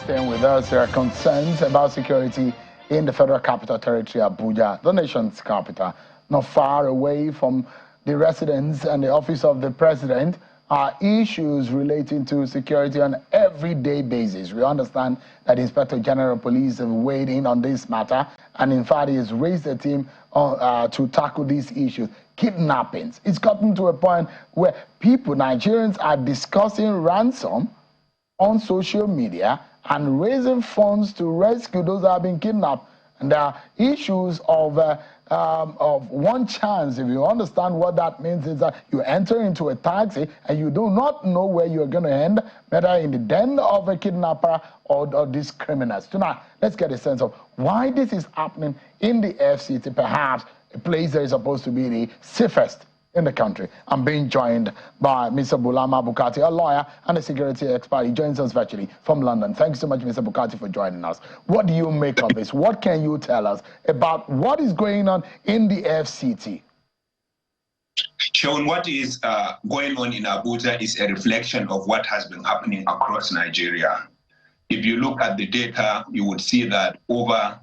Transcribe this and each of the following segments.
staying with us. There are concerns about security in the Federal Capital Territory, Abuja, the nation's capital, not far away from the residence and the office of the president. Are issues relating to security on an everyday basis. We understand that Inspector General of Police have weighed in on this matter, and in fact, he has raised a team to tackle these issues. Kidnappings. It's gotten to a point where people, Nigerians, are discussing ransom on social media and raising funds to rescue those that have been kidnapped. And there are issues of one chance. If you understand what that means, is that you enter into a taxi and you do not know where you're going to end, whether in the den of a kidnapper or these criminals. Tonight, let's get a sense of why this is happening in the FCT, perhaps a place that is supposed to be the safest in the country. I'm being joined by Mr. Bulama Bukati, a lawyer and a security expert. He joins us virtually from London. Thanks so much, Mr. Bukati, for joining us. What do you make of this? What can you tell us about what is going on in the FCT? Sean, what is going on in Abuja is a reflection of what has been happening across Nigeria. If you look at the data, you would see that over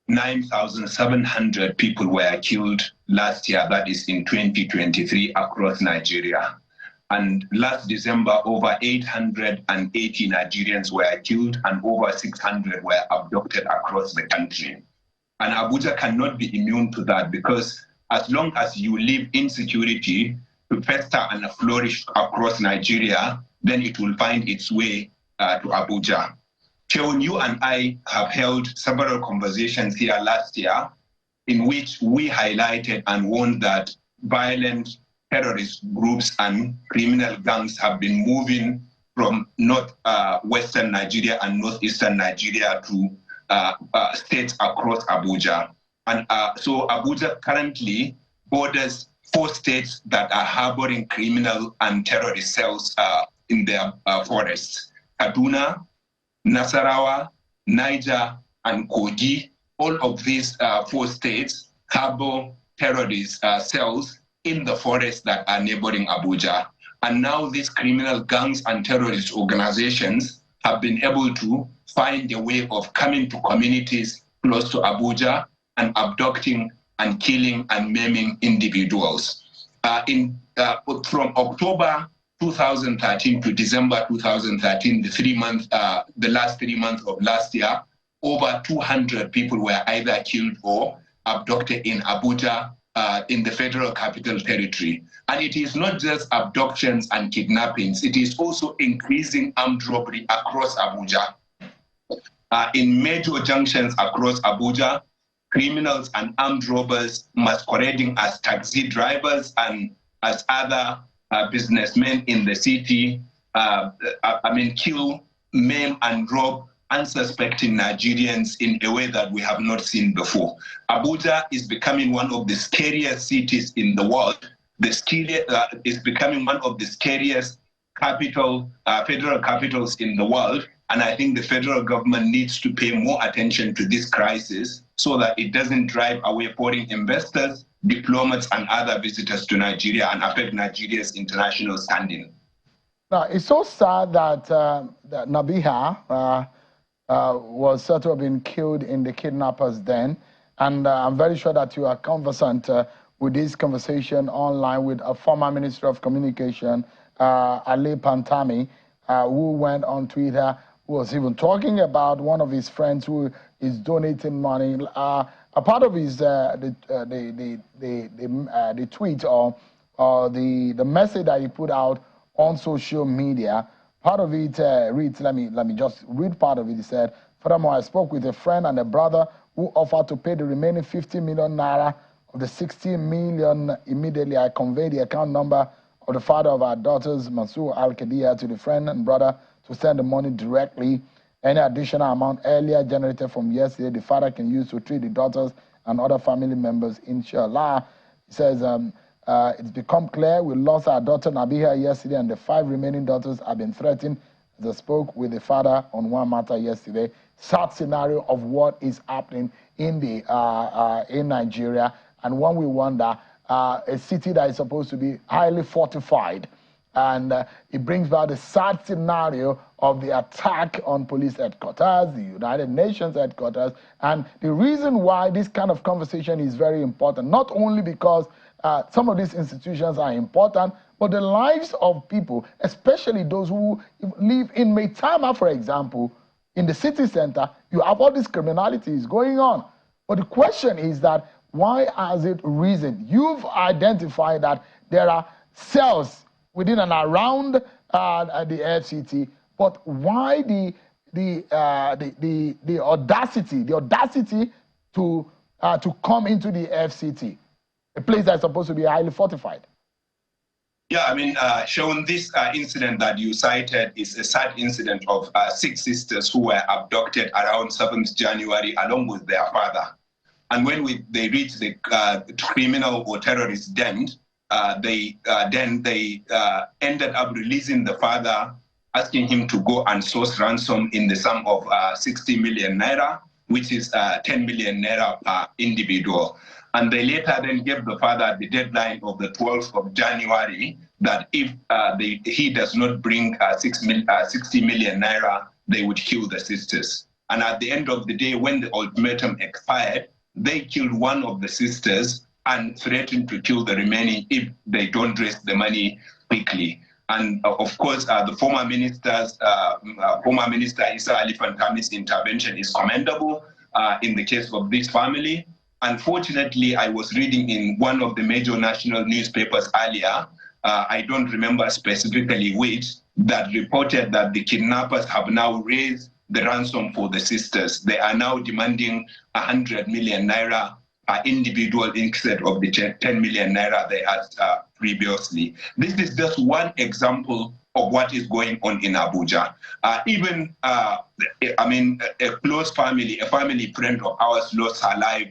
9,700 people were killed last year, that is in 2023, across Nigeria. And last December, over 880 Nigerians were killed and over 600 were abducted across the country. And Abuja cannot be immune to that, because as long as you leave insecurity to fester and flourish across Nigeria, then it will find its way to Abuja. Cheon, you and I have held several conversations here last year in which we highlighted and warned that violent terrorist groups and criminal gangs have been moving from western Nigeria and northeastern Nigeria to states across Abuja. And so Abuja currently borders 4 states that are harboring criminal and terrorist cells in their forests: Kaduna, Nasarawa, Niger, and Kogi. All of these 4 states harbor terrorist cells in the forests that are neighboring Abuja. And now these criminal gangs and terrorist organizations have been able to find a way of coming to communities close to Abuja and abducting and killing and maiming individuals. From October 2013 to December 2013, the last 3 months of last year, over 200 people were either killed or abducted in Abuja, in the Federal Capital Territory. And it is not just abductions and kidnappings, it is also increasing armed robbery across Abuja. In major junctions across Abuja, criminals and armed robbers masquerading as taxi drivers and as other businessmen in the city, kill, maim, and rob unsuspecting Nigerians in a way that we have not seen before. Abuja is becoming one of the scariest cities in the world. Is becoming one of the scariest federal capitals in the world. And I think the federal government needs to pay more attention to this crisis so that it doesn't drive away foreign investors, diplomats, and other visitors to Nigeria and affect Nigeria's international standing. Now, it's so sad that, that Nabiha was said to have been killed in the kidnappers' den. And I'm very sure that you are conversant with this conversation online with a former Minister of Communication, Ali Pantami, who went on Twitter, who was even talking about one of his friends who is donating money. A part of his the tweet or the message that he put out on social media, part of it reads, let me just read part of it. He said, "Furthermore, I spoke with a friend and a brother who offered to pay the remaining 50 million naira of the 60 million. Immediately, I conveyed the account number of the father of our daughters, Mansour Al-Kadia, to the friend and brother to send the money directly. Any additional amount earlier generated from yesterday, the father can use to treat the daughters and other family members, inshallah." He says, "It's become clear we lost our daughter Nabiha yesterday, and the 5 remaining daughters have been threatened." As I spoke with the father on one matter yesterday, sad scenario of what is happening in in Nigeria, and one we wonder, a city that is supposed to be highly fortified, And it brings about the sad scenario of the attack on police headquarters, the United Nations headquarters. And the reason why this kind of conversation is very important, not only because some of these institutions are important, but the lives of people, especially those who live in Maitama, for example, in the city center, you have all these criminalities going on. But the question is that why has it risen? You've identified that there are cells within and around the FCT, but why the audacity to come into the FCT, a place that's supposed to be highly fortified? Yeah, I mean, Sean, this incident that you cited is a sad incident of 6 sisters who were abducted around 7th January along with their father. And when they reached the criminal or terrorist den, they ended up releasing the father, asking him to go and source ransom in the sum of 60 million naira, which is 10 million naira per individual. And they later then gave the father the deadline of the 12th of January that if he does not bring 60 million naira, they would kill the sisters. And at the end of the day, when the ultimatum expired, they killed one of the sisters and threatened to kill the remaining if they don't raise the money quickly. And of course, the former Minister Issa Ali Fantami's intervention is commendable in the case of this family. Unfortunately, I was reading in one of the major national newspapers earlier, I don't remember specifically which, that reported that the kidnappers have now raised the ransom for the sisters. They are now demanding 100 million naira per individual instead of the 10 million naira they had previously. This is just one example of what is going on in Abuja. I mean, a close family, a family friend of ours lost her life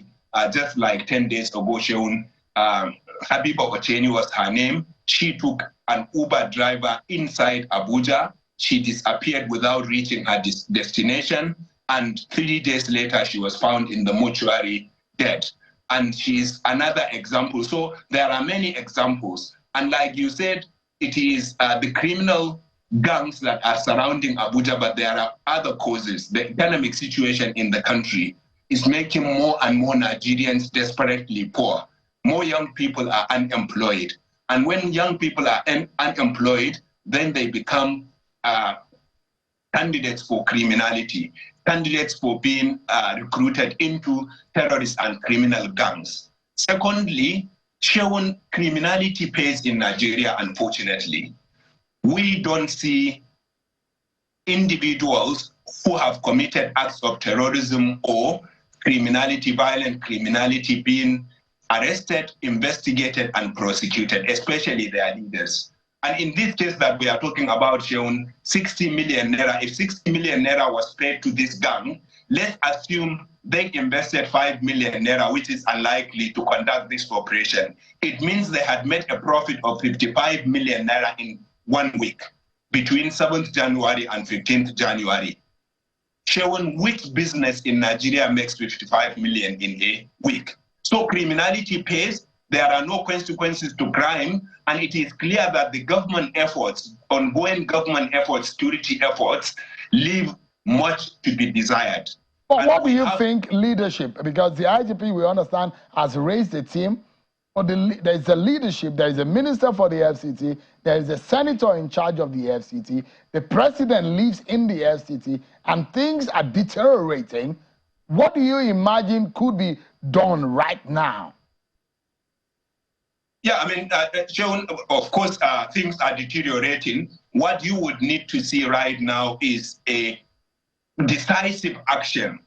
just like 10 days ago. Shown Habiba Ocheni was her name. She took an Uber driver inside Abuja. She disappeared without reaching her destination. And 3 days later, she was found in the mortuary dead. And she's another example. So there are many examples. And like you said, it is the criminal gangs that are surrounding Abuja, but there are other causes. The economic situation in the country is making more and more Nigerians desperately poor. More young people are unemployed. And when young people are unemployed, then they become candidates for criminality, candidates for being recruited into terrorist and criminal gangs. Secondly, showing criminality pays in Nigeria, unfortunately. We don't see individuals who have committed acts of terrorism or criminality, violent criminality, being arrested, investigated, and prosecuted, especially their leaders. And in this case that we are talking about, Sean, 60 million naira, if 60 million naira was paid to this gang, let's assume they invested 5 million naira, which is unlikely to conduct this operation. It means they had made a profit of 55 million naira in 1 week, between 7th January and 15th January. Showing which business in Nigeria makes 55 million in a week. So criminality pays, there are no consequences to crime, and it is clear that the government efforts, ongoing government efforts, security efforts, leave much to be desired. But what do you think leadership, because the IGP, we understand, has raised a team, but there is a leadership, there is a minister for the FCT, there is a senator in charge of the FCT, the president lives in the FCT, and things are deteriorating. What do you imagine could be done right now? Yeah, I mean, John, of course, things are deteriorating. What you would need to see right now is a decisive action,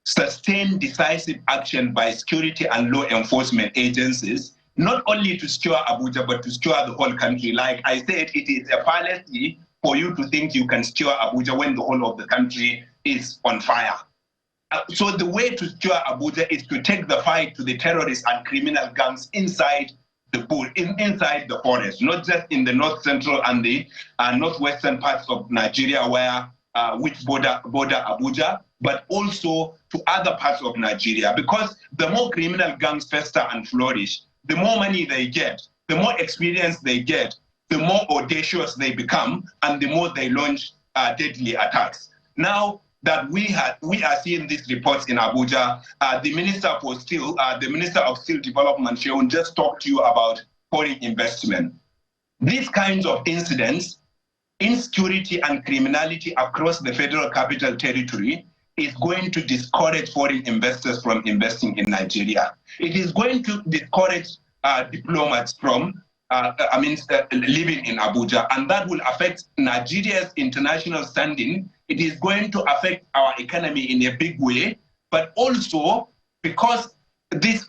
sustained decisive action by security and law enforcement agencies, not only to secure Abuja, but to secure the whole country. Like I said, it is a fallacy for you to think you can secure Abuja when the whole of the country is on fire. So the way to secure Abuja is to take the fight to the terrorists and criminal gangs inside the bush, inside the forest, not just in the north central and the northwestern parts of Nigeria where which border Abuja, but also to other parts of Nigeria. Because the more criminal gangs fester and flourish, the more money they get, the more experience they get, the more audacious they become and the more they launch deadly attacks. Now that we are seeing these reports in Abuja, the Minister of Steel Development, Sheon, just talked to you about foreign investment. These kinds of incidents, insecurity and criminality across the Federal Capital Territory is going to discourage foreign investors from investing in Nigeria. It is going to discourage diplomats from living in Abuja, and that will affect Nigeria's international standing. It is going to affect our economy in a big way, but also because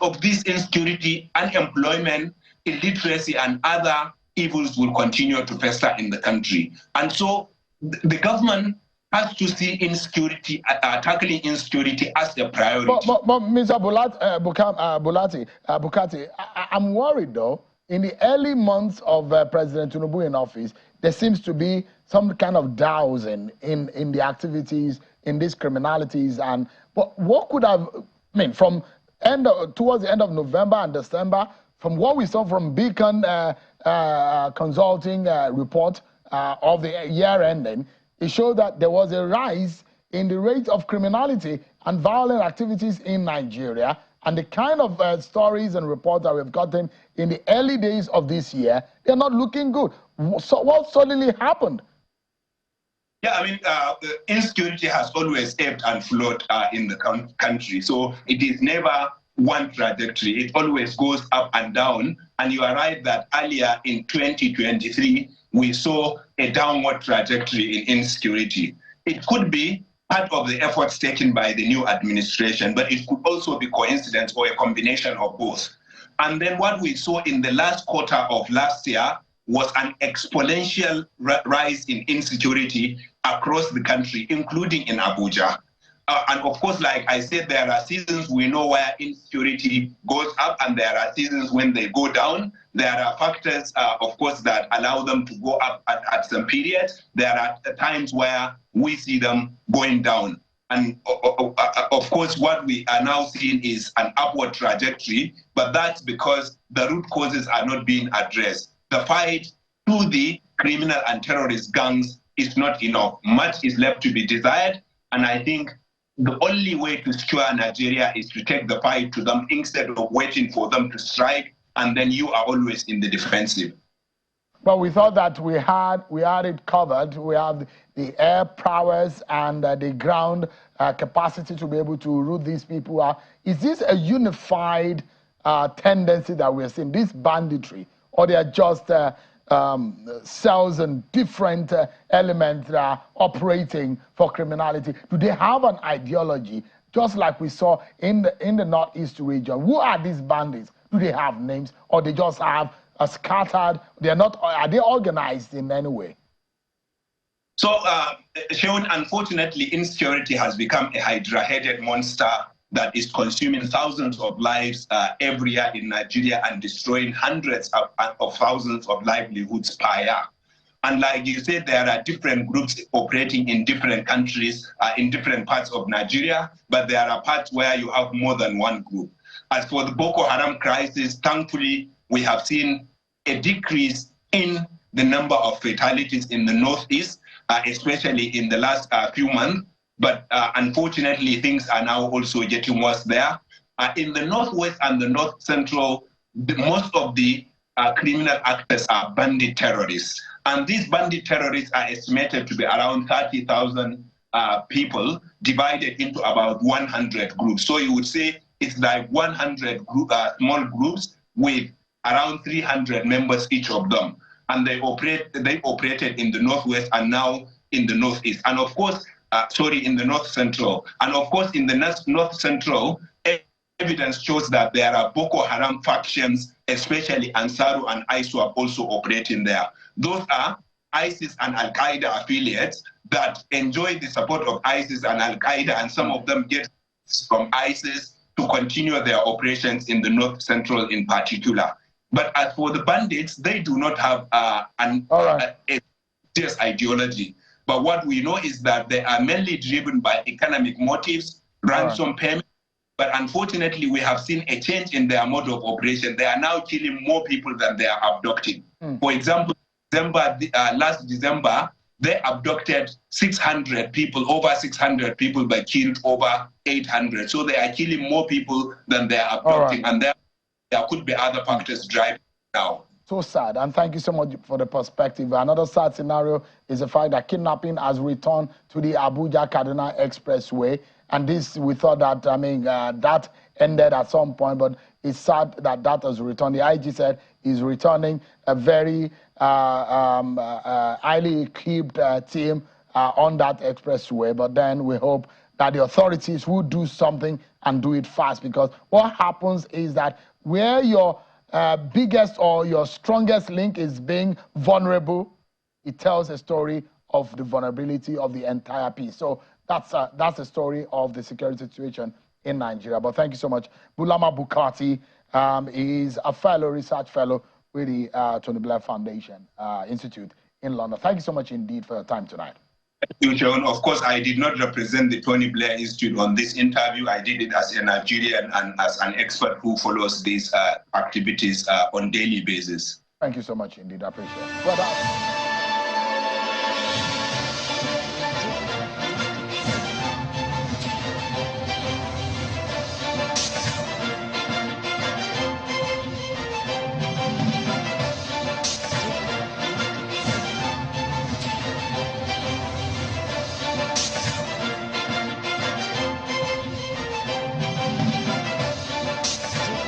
of this insecurity, unemployment, illiteracy, and other evils will continue to fester in the country. And so the government has to see insecurity, tackling insecurity as a priority. But Mr. Bukati, I'm worried though. In the early months of President Tinubu in office, there seems to be some kind of dowsing in the activities, in these criminalities. But what could have, from towards the end of November and December, from what we saw from Beacon Consulting report of the year ending, it showed that there was a rise in the rate of criminality and violent activities in Nigeria. And the kind of stories and reports that we've gotten in the early days of this year, they're not looking good. So what suddenly happened? Yeah, insecurity has always ebbed and flowed in the country. So it is never one trajectory. It always goes up and down. And you are right that earlier in 2023, we saw a downward trajectory in insecurity. It could be part of the efforts taken by the new administration, but it could also be coincidence or a combination of both. And then what we saw in the last quarter of last year was an exponential rise in insecurity across the country, including in Abuja. And of course, like I said, there are seasons we know where insecurity goes up and there are seasons when they go down. There are factors, of course, that allow them to go up at some periods. There are times where we see them going down. And of course, what we are now seeing is an upward trajectory, but that's because the root causes are not being addressed. The fight to the criminal and terrorist gangs is not enough. Much is left to be desired. And I think the only way to secure Nigeria is to take the fight to them instead of waiting for them to strike, and then you are always in the defensive. But we thought that we had it covered. We have the air prowess and the ground capacity to be able to root these people out. Is this a unified tendency that we're seeing, this banditry, or they are just cells and different elements that are operating for criminality? Do they have an ideology, just like we saw in the Northeast region? Who are these bandits? Do they have names, or they just have a scattered? They are not. Are they organized in any way? So, Sean, unfortunately, insecurity has become a hydra-headed monster that is consuming thousands of lives every year in Nigeria and destroying hundreds of thousands of livelihoods per year. And like you said, there are different groups operating in different countries, in different parts of Nigeria, but there are parts where you have more than one group. As for the Boko Haram crisis, thankfully, we have seen a decrease in the number of fatalities in the Northeast, especially in the last few months. But unfortunately, things are now also getting worse there. In the Northwest and the North Central, most of the criminal actors are bandit terrorists. And these bandit terrorists are estimated to be around 30,000 people divided into about 100 groups. So you would say it's like 100 small groups with around 300 members each of them. And they operated in the Northwest and now in the Northeast. And of course, in the North Central. And of course, in the North Central, evidence shows that there are Boko Haram factions, especially Ansaru and ISWAP, also operating there. Those are ISIS and Al-Qaeda affiliates that enjoy the support of ISIS and Al-Qaeda, and some of them get from ISIS to continue their operations in the North Central in particular. But as for the bandits, they do not have a serious ideology. But what we know is that they are mainly driven by economic motives, ransom payment. But unfortunately, we have seen a change in their mode of operation. They are now killing more people than they are abducting. For example, last December, they abducted 600 people, over 600 people, but killed over 800. So they are killing more people than they are abducting, and there could be other factors driving now. So sad, and thank you so much for the perspective. Another sad scenario is the fact that kidnapping has returned to the Abuja-Kaduna Expressway, and this, we thought that, that ended at some point, but it's sad that that has returned. The IG said he's returning a very highly equipped team on that expressway, but then we hope that the authorities will do something and do it fast, because what happens is that where your biggest or your strongest link is being vulnerable, it tells a story of the vulnerability of the entire piece. So that's the story of the security situation in Nigeria. But thank you so much. Bulama Bukati is a research fellow with the Tony Blair Foundation Institute in London. Thank you so much indeed for your time tonight. Thank you, John. Of course, I did not represent the Tony Blair Institute on this interview. I did it as a Nigerian and as an expert who follows these activities on a daily basis. Thank you so much indeed. I appreciate it.